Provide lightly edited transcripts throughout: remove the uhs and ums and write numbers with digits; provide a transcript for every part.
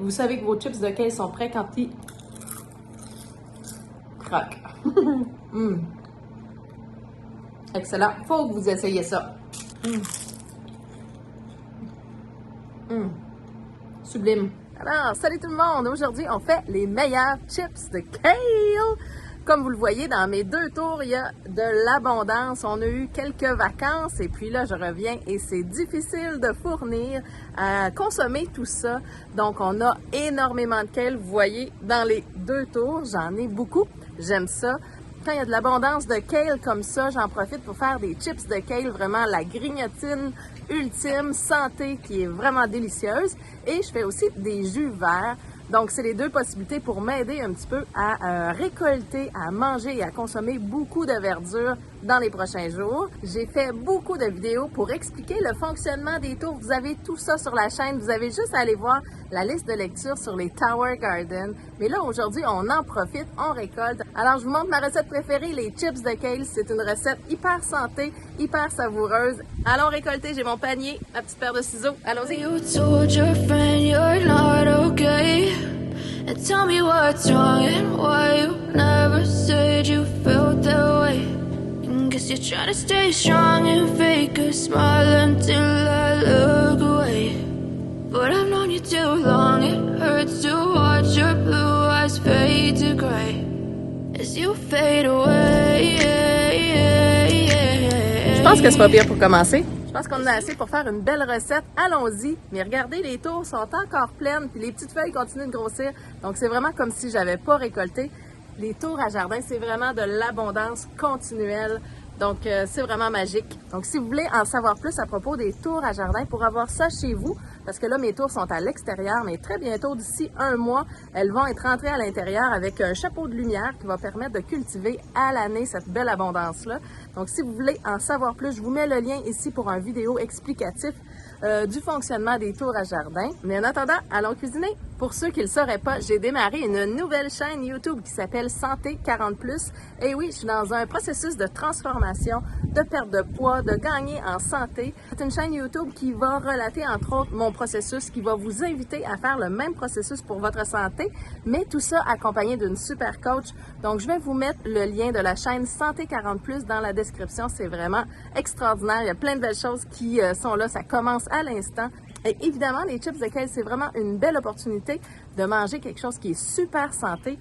Vous savez que vos chips de kale sont prêts quand ils croquent. Excellent. Faut que vous essayiez ça. Sublime. Alors, salut tout le monde! Aujourd'hui, on fait les meilleurs chips de kale! Comme vous le voyez, dans mes 2 tours, il y a de l'abondance. On a eu quelques vacances et puis là, je reviens et c'est difficile de fournir, à consommer tout ça. Donc, on a énormément de kale. Vous voyez, dans les 2 tours, j'en ai beaucoup. J'aime ça. Quand il y a de l'abondance de kale comme ça, j'en profite pour faire des chips de kale, vraiment la grignotine ultime, santé, qui est vraiment délicieuse. Et je fais aussi des jus verts. Donc, c'est les 2 possibilités pour m'aider un petit peu à récolter, à manger et à consommer beaucoup de verdure dans les prochains jours. J'ai fait beaucoup de vidéos pour expliquer le fonctionnement des tours. Vous avez tout ça sur la chaîne. Vous avez juste à aller voir la liste de lecture sur les Tower Garden. Mais là, aujourd'hui, on en profite, on récolte. Alors, je vous montre ma recette préférée, les chips de kale. C'est une recette hyper santé, hyper savoureuse. Allons récolter, j'ai mon panier, ma petite paire de ciseaux. Allons-y! And tell me what's wrong and why you never said you felt that way. And guess you're trying to stay strong and fake a smile until I look away. But I've known you too long, it hurts to watch your blue eyes fade to gray as you fade away. Je pense que c'est pas pire pour commencer. Je pense qu'on en a assez pour faire une belle recette. Allons-y. Mais regardez, les tours sont encore pleines, puis les petites feuilles continuent de grossir. Donc, c'est vraiment comme si j'avais pas récolté. Les tours à jardin, c'est vraiment de l'abondance continuelle. Donc, c'est vraiment magique. Donc, si vous voulez en savoir plus à propos des tours à jardin, pour avoir ça chez vous, parce que là, mes tours sont à l'extérieur, mais très bientôt, d'ici 1 mois, elles vont être rentrées à l'intérieur avec un chapeau de lumière qui va permettre de cultiver à l'année cette belle abondance-là. Donc, si vous voulez en savoir plus, je vous mets le lien ici pour une vidéo explicatif du fonctionnement des tours à jardin. Mais en attendant, allons cuisiner! Pour ceux qui ne le sauraient pas, j'ai démarré une nouvelle chaîne YouTube qui s'appelle Santé 40+. Et oui, je suis dans un processus de transformation, de perte de poids, de gagner en santé. C'est une chaîne YouTube qui va relater entre autres mon processus, qui va vous inviter à faire le même processus pour votre santé, mais tout ça accompagné d'une super coach. Donc, je vais vous mettre le lien de la chaîne Santé 40+ dans la description. C'est vraiment extraordinaire. Il y a plein de belles choses qui sont là. Ça commence à l'instant. Et évidemment, les chips de kale, c'est vraiment une belle opportunité de manger quelque chose qui est super santé,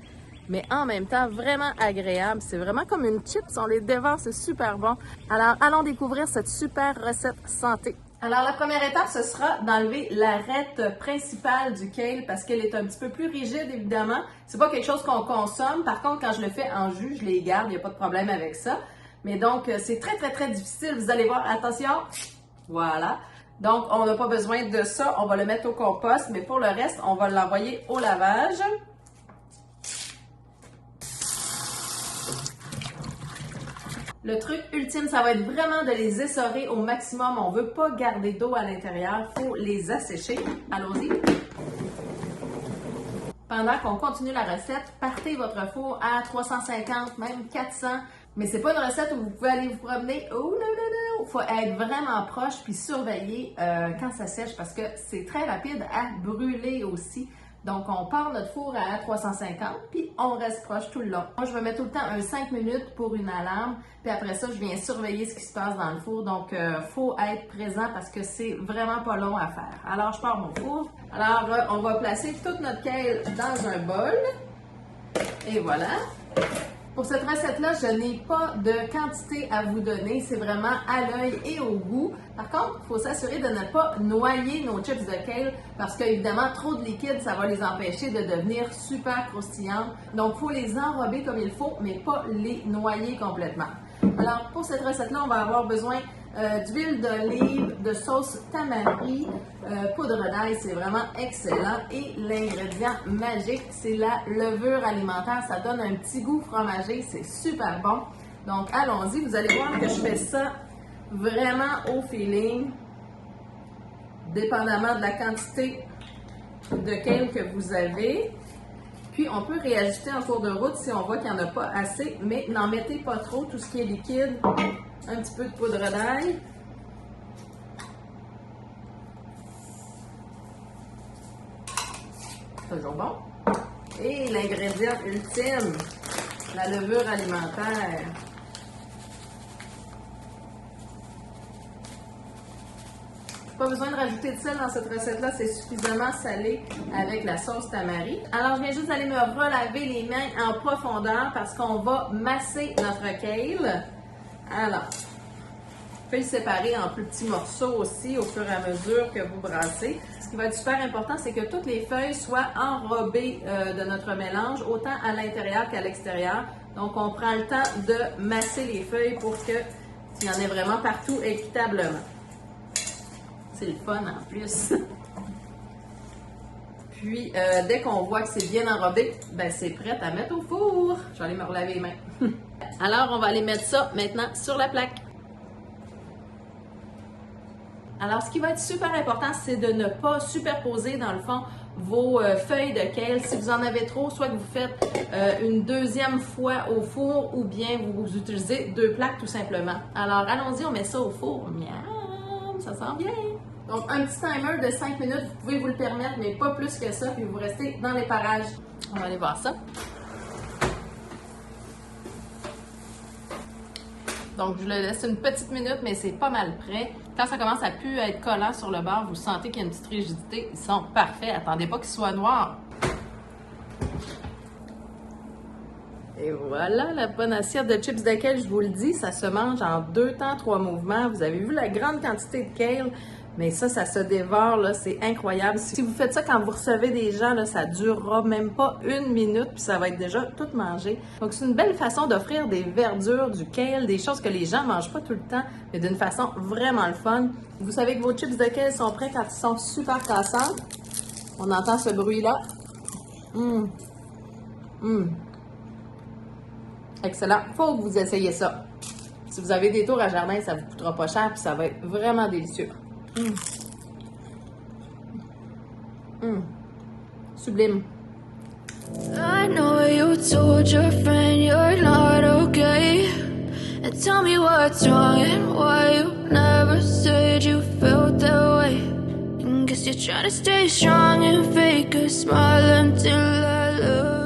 mais en même temps vraiment agréable. C'est vraiment comme une chips, on les dévore, c'est super bon. Alors, allons découvrir cette super recette santé. Alors, la première étape, ce sera d'enlever l'arête principale du kale parce qu'elle est un petit peu plus rigide, évidemment. C'est pas quelque chose qu'on consomme. Par contre, quand je le fais en jus, je les garde, il n'y a pas de problème avec ça. Mais donc, c'est très, très, très difficile. Vous allez voir, attention, voilà. Donc, on n'a pas besoin de ça, on va le mettre au compost, mais pour le reste, on va l'envoyer au lavage. Le truc ultime, ça va être vraiment de les essorer au maximum. On ne veut pas garder d'eau à l'intérieur, il faut les assécher. Allons-y. Pendant qu'on continue la recette, partez votre four à 350, même 400. Mais c'est pas une recette où vous pouvez aller vous promener. Oh non, non, non! Il faut être vraiment proche puis surveiller quand ça sèche parce que c'est très rapide à brûler aussi. Donc, on part notre four à 350 puis on reste proche tout le long. Moi, je vais mettre tout le temps un 5 minutes pour une alarme. Puis après ça, je viens surveiller ce qui se passe dans le four. Donc, faut être présent parce que c'est vraiment pas long à faire. Alors, je pars mon four. Alors, on va placer toute notre kale dans un bol. Et voilà. Pour cette recette-là, je n'ai pas de quantité à vous donner. C'est vraiment à l'œil et au goût. Par contre, il faut s'assurer de ne pas noyer nos chips de kale parce qu'évidemment, trop de liquide, ça va les empêcher de devenir super croustillantes. Donc, il faut les enrober comme il faut, mais pas les noyer complètement. Alors, pour cette recette-là, on va avoir besoin d'huile d'olive, de sauce tamari, poudre d'ail, c'est vraiment excellent. Et l'ingrédient magique, c'est la levure alimentaire. Ça donne un petit goût fromager, c'est super bon. Donc, allons-y. Vous allez voir que je fais ça vraiment au feeling, dépendamment de la quantité de kale que vous avez. Puis, on peut réajuster en cours de route si on voit qu'il n'y en a pas assez, mais n'en mettez pas trop, tout ce qui est liquide. Un petit peu de poudre d'ail. Toujours bon. Et l'ingrédient ultime, la levure alimentaire. Pas besoin de rajouter de sel dans cette recette-là, c'est suffisamment salé avec la sauce tamari. Alors, je viens juste d'aller me relaver les mains en profondeur parce qu'on va masser notre kale. Alors, je peux le séparer en plus petits morceaux aussi au fur et à mesure que vous brassez. Ce qui va être super important, c'est que toutes les feuilles soient enrobées de notre mélange, autant à l'intérieur qu'à l'extérieur. Donc, on prend le temps de masser les feuilles pour qu'il y en ait vraiment partout équitablement. C'est le fun en plus. Puis, dès qu'on voit que c'est bien enrobé, ben c'est prêt à mettre au four. Je vais aller me relaver les mains. Alors, on va aller mettre ça maintenant sur la plaque. Alors, ce qui va être super important, c'est de ne pas superposer, dans le fond, vos feuilles de kale. Si vous en avez trop, soit que vous faites une deuxième fois au four ou bien vous utilisez 2 plaques tout simplement. Alors, allons-y, on met ça au four. Miam, ça sent bien! Donc, un petit timer de 5 minutes, vous pouvez vous le permettre, mais pas plus que ça, puis vous restez dans les parages. On va aller voir ça. Donc, je le laisse une petite minute, mais c'est pas mal prêt. Quand ça commence à plus être collant sur le bord, vous sentez qu'il y a une petite rigidité. Ils sont parfaits. Attendez pas qu'ils soient noirs. Et voilà, la bonne assiette de chips de kale, je vous le dis, ça se mange en 2 temps, 3 mouvements. Vous avez vu la grande quantité de kale, mais ça se dévore, là, c'est incroyable. Si vous faites ça quand vous recevez des gens, là, ça durera même pas 1 minute, puis ça va être déjà tout mangé. Donc, c'est une belle façon d'offrir des verdures, du kale, des choses que les gens mangent pas tout le temps, mais d'une façon vraiment le fun. Vous savez que vos chips de kale sont prêts quand ils sont super cassants. On entend ce bruit-là. Excellent. Faut que vous essayiez ça. Si vous avez des tours à jardin, ça vous coûtera pas cher puis ça va être vraiment délicieux. Sublime. I know you told your friend you're not okay. And tell me what's wrong and why you never said you felt that way. And guess you're trying to stay strong and fake a smile until I look.